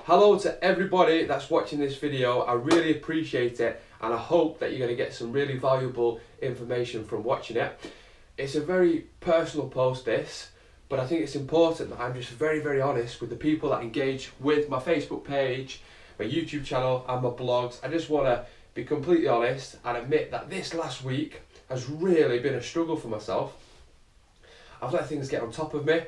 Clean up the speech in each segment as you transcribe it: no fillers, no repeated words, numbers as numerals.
Hello to everybody that's watching this video. I really appreciate it and I hope that you're going to get some really valuable information from watching it. It's a very personal post this, but I think it's important that I'm just very honest with the people that engage with my Facebook page, my YouTube channel and my blogs. I just want to be completely honest and admit that this last week has really been a struggle for myself. I've let things get on top of me.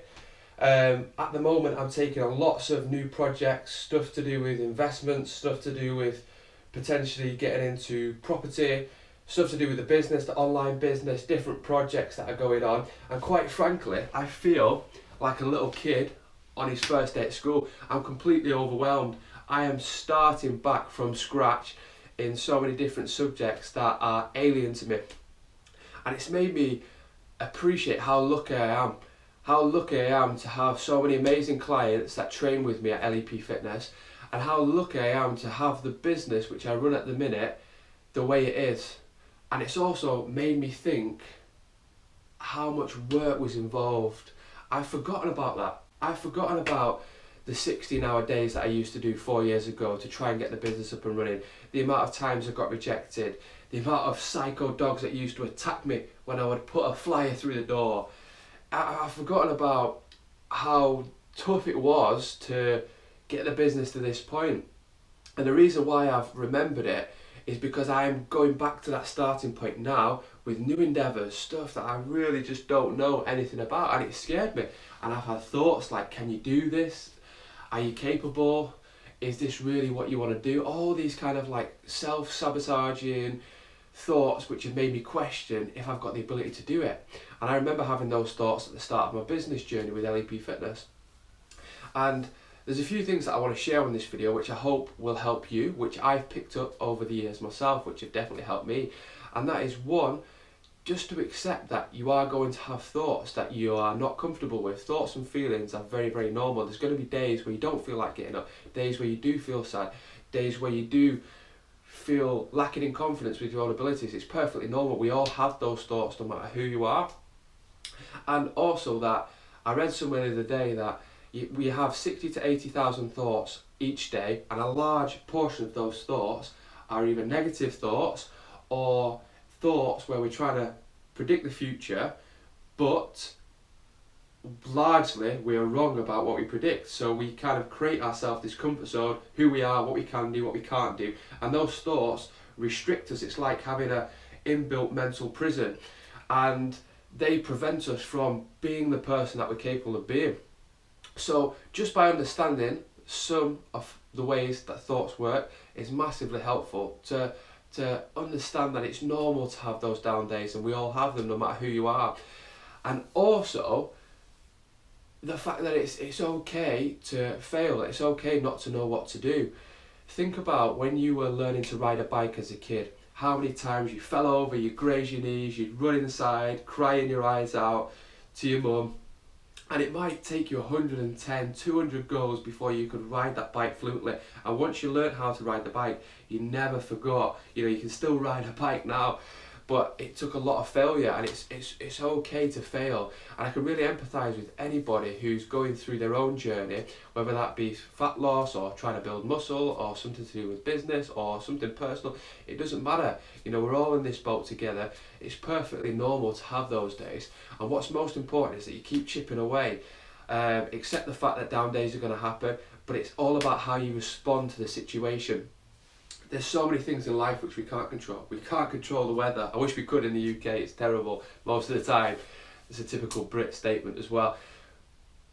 At the moment I'm taking on lots of new projects, stuff to do with investments, stuff to do with potentially getting into property, stuff to do with the business, the online business, different projects that are going on, and quite frankly I feel like a little kid on his first day at school. I'm completely overwhelmed. I am starting back from scratch in so many different subjects that are alien to me, and it's made me appreciate how lucky I am. How lucky I am to have so many amazing clients that train with me at LEP Fitness, and how lucky I am to have the business which I run at the minute the way it is. And it's also made me think how much work was involved. I've forgotten about that. I've forgotten about the 16-hour days that I used to do 4 years ago to try and get the business up and running, the amount of times I got rejected, the amount of psycho dogs that used to attack me when I would put a flyer through the door. I've forgotten about how tough it was to get the business to this point. And the reason why I've remembered it is because I'm going back to that starting point now with new endeavours, stuff that I really just don't know anything about, and it scared me. And I've had thoughts like, can you do this? Are you capable? Is this really what you want to do? All these kind of like self-sabotaging thoughts which have made me question if I've got the ability to do it. And I remember having those thoughts at the start of my business journey with LEP Fitness. And there's a few things that I want to share in this video which I hope will help you, which I've picked up over the years myself, which have definitely helped me. And that is, one, just to accept that you are going to have thoughts that you are not comfortable with. Thoughts and feelings are very normal. There's going to be days where you don't feel like getting up, days where you do feel sad, days where you do feel lacking in confidence with your own abilities. It's perfectly normal. We all have those thoughts no matter who you are. And also that I read somewhere the other day that we have 60 to 80,000 thoughts each day, and a large portion of those thoughts are either negative thoughts or thoughts where we're trying to predict the future, but largely we are wrong about what we predict. So we kind of create ourselves this comfort zone, who we are, what we can do, what we can't do, and those thoughts restrict us. It's like having a inbuilt mental prison, and they prevent us from being the person that we're capable of being. So just by understanding some of the ways that thoughts work is massively helpful to understand that it's normal to have those down days, and we all have them no matter who you are. And also the fact that it's okay to fail, it's okay not to know what to do. Think about when you were learning to ride a bike as a kid, how many times you fell over, you grazed your knees, you'd run inside, crying your eyes out to your mum, and it might take you 110, 200 goes before you could ride that bike fluently. And once you learn how to ride the bike, you never forgot. You know, you can still ride a bike now, but it took a lot of failure, and it's okay to fail. And I can really empathise with anybody who's going through their own journey, whether that be fat loss or trying to build muscle or something to do with business or something personal. It doesn't matter. You know, we're all in this boat together. It's perfectly normal to have those days. And what's most important is that you keep chipping away. Accept the fact that down days are going to happen, but it's all about how you respond to the situation. There's so many things in life which we can't control. We can't control the weather. I wish we could in the UK, it's terrible most of the time. It's a typical Brit statement as well.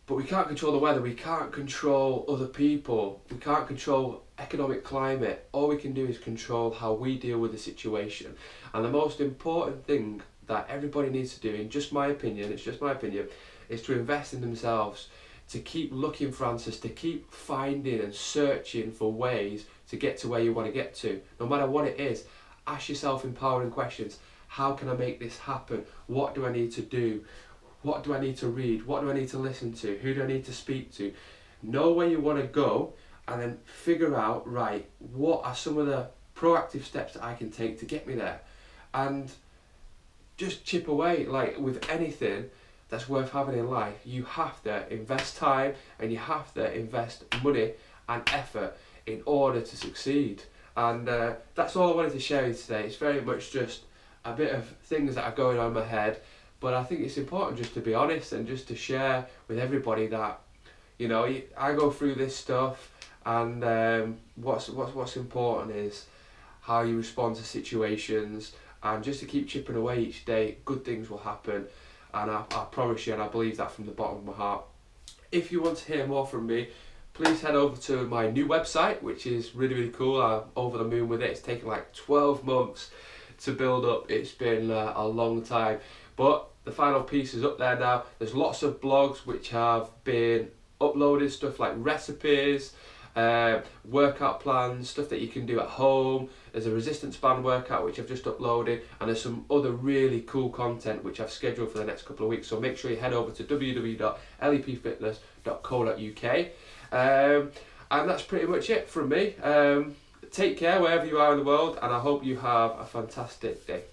But we can't control the weather, we can't control other people, we can't control economic climate. All we can do is control how we deal with the situation. And the most important thing that everybody needs to do, in just my opinion, it's just my opinion, is to invest in themselves, to keep looking for answers, to keep finding and searching for ways to get to where you want to get to. No matter what it is, ask yourself empowering questions. How can I make this happen? What do I need to do? What do I need to read? What do I need to listen to? Who do I need to speak to? Know where you want to go, and then figure out, right, what are some of the proactive steps that I can take to get me there? And just chip away. Like with anything that's worth having in life, you have to invest time and you have to invest money and effort in order to succeed. And that's all I wanted to share with you today. It's very much just a bit of things that are going on in my head, but I think it's important just to be honest and just to share with everybody that, you know, I go through this stuff, and what's important is how you respond to situations, and just to keep chipping away each day, good things will happen. And I promise you, and I believe that from the bottom of my heart. If you want to hear more from me, please head over to my new website, which is really cool. I'm over the moon with it. It's taken like 12 months to build up. It's been a long time, but the final piece is up there now. There's lots of blogs which have been uploaded, stuff like recipes, workout plans, stuff that you can do at home. There's a resistance band workout which I've just uploaded, and there's some other really cool content which I've scheduled for the next couple of weeks. So make sure you head over to www.lepfitness.co.uk. And that's pretty much it from me. Take care wherever you are in the world, and I hope you have a fantastic day.